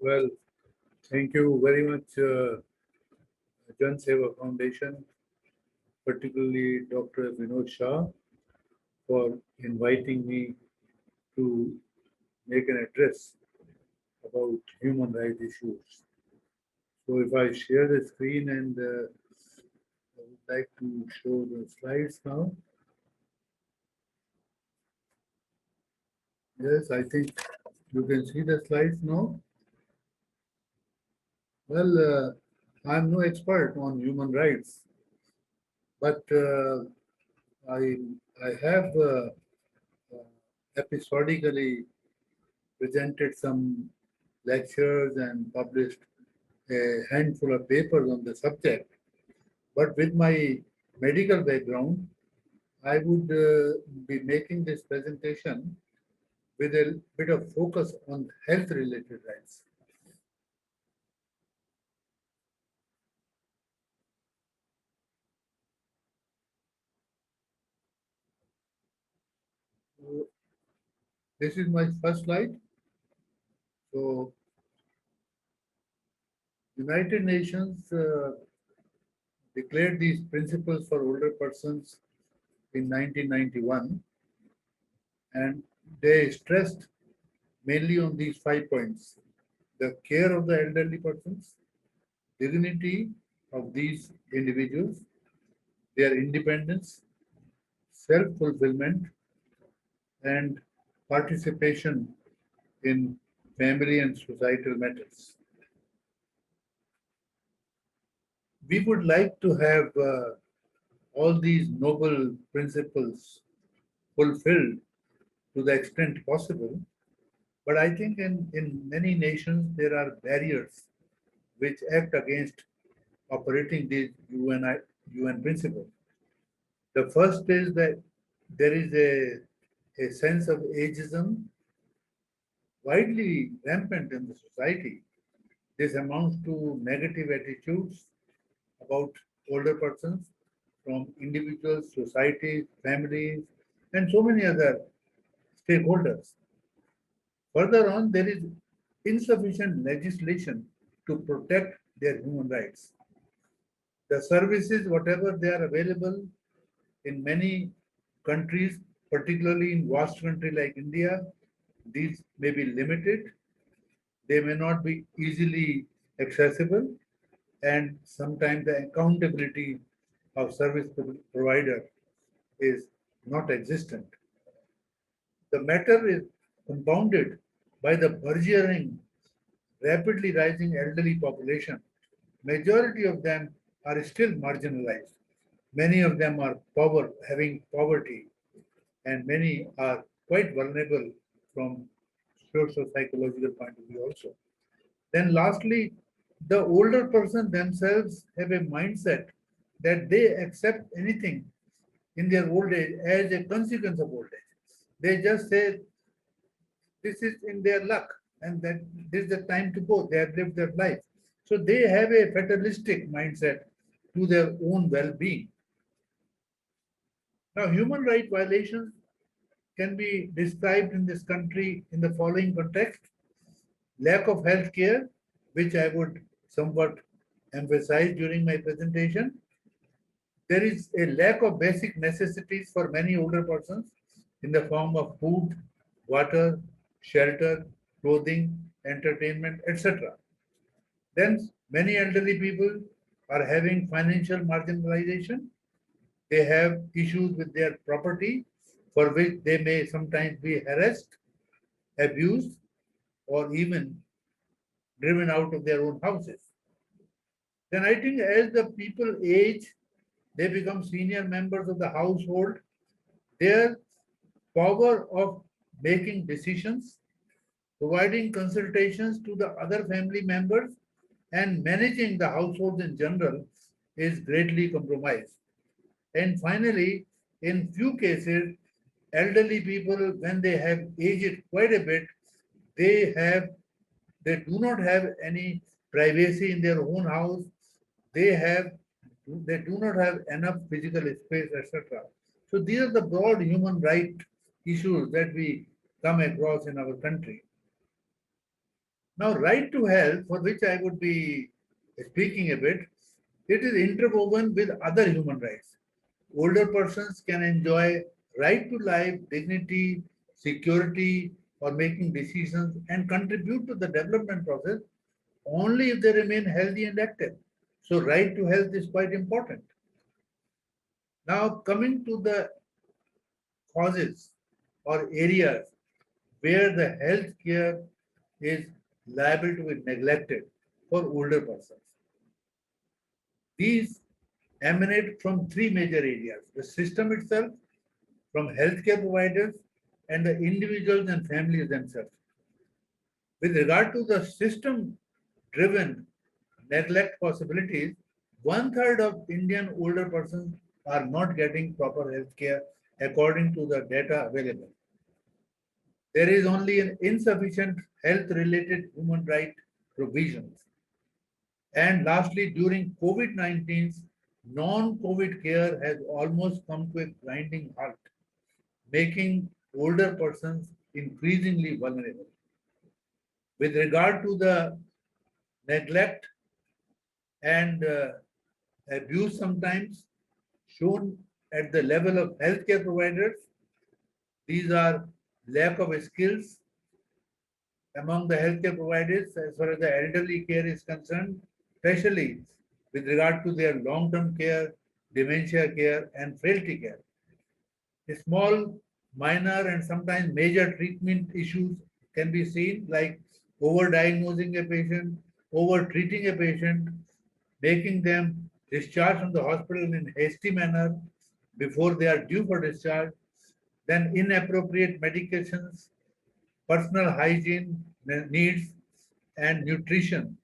Well, thank you very much, Seva Foundation, particularly Dr. Vinod Shah, for inviting me to make an address about human rights issues. So, if I share the screen and I would like to show the slides now. Yes, I think you can see the slides now. Well, I'm no expert on human rights, but I I have episodically presented some lectures and published a handful of papers on the subject. But with my medical background, I would be making this presentation with a bit of focus on health related rights. So this is my first slide. So United Nations declared these principles for older persons in 1991, and they stressed mainly on these 5 points: the care of the elderly persons, dignity of these individuals, their independence, self fulfillment, and participation in family and societal matters. We would like to have all these noble principles fulfilled to the extent possible, but I think in many nations there are barriers which act against operating these UN principles. The first is that there is a sense of ageism widely rampant in the society. This amounts to negative attitudes about older persons from individuals, societies, families, and so many other stakeholders. Further on, there is insufficient legislation to protect their human rights. The services, whatever they are available in many countries, particularly in vast country like India, these may be limited. They may not be easily accessible, and sometimes the accountability of service provider is not existent. The matter is compounded by the burgeoning, rapidly rising elderly population. Majority of them are still marginalized. Many of them are having poverty, and many are quite vulnerable from social psychological point of view also. Then lastly, the older person themselves have a mindset that they accept anything in their old age as a consequence of old age. They just say this is in their luck and that this is the time to go. They have lived their life. So they have a fatalistic mindset to their own well-being. Now, human rights violations can be described in this country in the following context: lack of health care, which I would somewhat emphasize during my presentation. There is a lack of basic necessities for many older persons in the form of food, water, shelter, clothing, entertainment, etc. Then many elderly people are having financial marginalization. They have issues with their property for which they may sometimes be harassed, abused, or even driven out of their own houses. Then I think as the people age, they become senior members of the household. Their power of making decisions, providing consultations to the other family members, and managing the household in general is greatly compromised. And finally, in few cases, elderly people, when they have aged quite a bit, they have they do not have any privacy in their own house. They do not have enough physical space, etc. So these are the broad human right issues that we come across in our country. Now, right to health, for which I would be speaking a bit, it is interwoven with other human rights. Older persons can enjoy right to life, dignity, security, or making decisions and contribute to the development process only if they remain healthy and active. So, right to health is quite important. Now, coming to the causes or areas where the health care is liable to be neglected for older persons. These emanate from three major areas: the system itself, from healthcare providers, and the individuals and families themselves. With regard to the system driven neglect possibilities, one third of Indian older persons are not getting proper health care according to the data available. There is only an insufficient health related human right provisions. And lastly, during COVID 19, non COVID care has almost come to a grinding halt, making older persons increasingly vulnerable. With regard to the neglect and abuse sometimes shown at the level of healthcare providers, these are lack of skills among the healthcare providers as far as the elderly care is concerned, especially with regard to their long-term care, dementia care, and frailty care. Small, minor, and sometimes major treatment issues can be seen, like overdiagnosing a patient, over-treating a patient, making them discharged from the hospital in a hasty manner before they are due for discharge, then inappropriate medications, personal hygiene needs, and nutrition,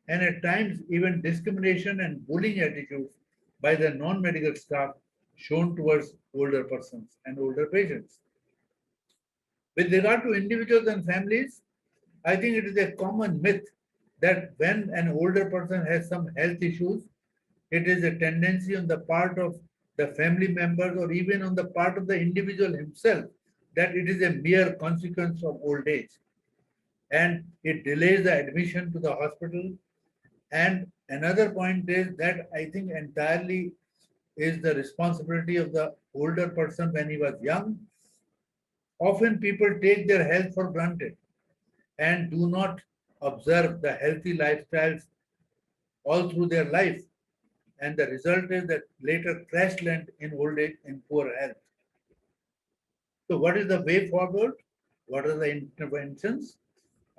and at times even discrimination and bullying attitudes by the non-medical staff shown towards older persons and older patients. With regard to individuals and families, I think it is a common myth that when an older person has some health issues, it is a tendency on the part of the family members or even on the part of the individual himself that it is a mere consequence of old age and it delays the admission to the hospital. And another point is that I think entirely is the responsibility of the older person when he was young. Often people take their health for granted and do not observe the healthy lifestyles all through their life. And the result is that later crash land in old age in poor health. So, what is the way forward? What are the interventions?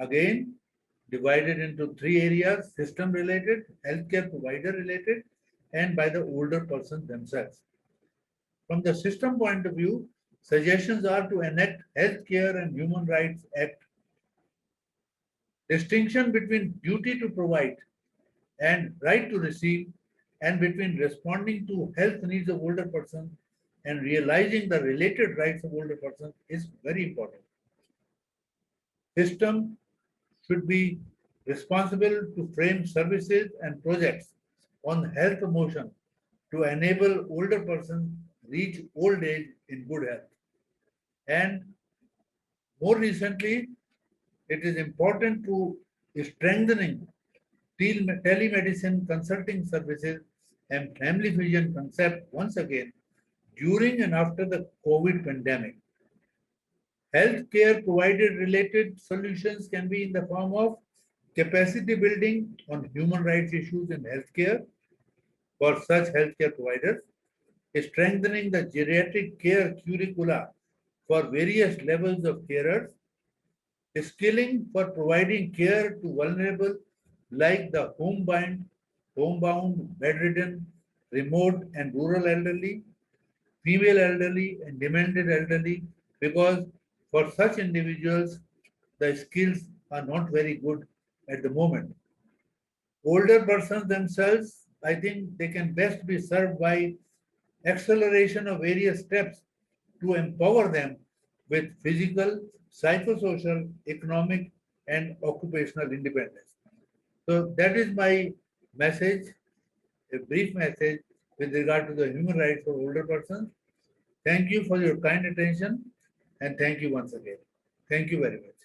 Again, divided into three areas: system related, healthcare provider related, and by the older person themselves. From the system point of view, suggestions are to enact Healthcare and Human Rights Act. Distinction between duty to provide and right to receive, and between responding to health needs of older persons and realizing the related rights of older persons is very important. System should be responsible to frame services and projects on health promotion to enable older persons reach old age in good health. And more recently, it is important to strengthening telemedicine consulting services and family vision concept once again during and after the COVID pandemic. Healthcare provided related solutions can be in the form of capacity building on human rights issues in healthcare for such healthcare providers, strengthening the geriatric care curricula for various levels of carers, skilling for providing care to vulnerable like the homebound, bedridden, remote and rural elderly, female elderly and demented elderly, because for such individuals, the skills are not very good at the moment. Older persons themselves, I think they can best be served by acceleration of various steps to empower them with physical, psychosocial, economic, and occupational independence. So that is my message, a brief message with regard to the human rights of older persons. Thank you for your kind attention and thank you once again. Thank you very much.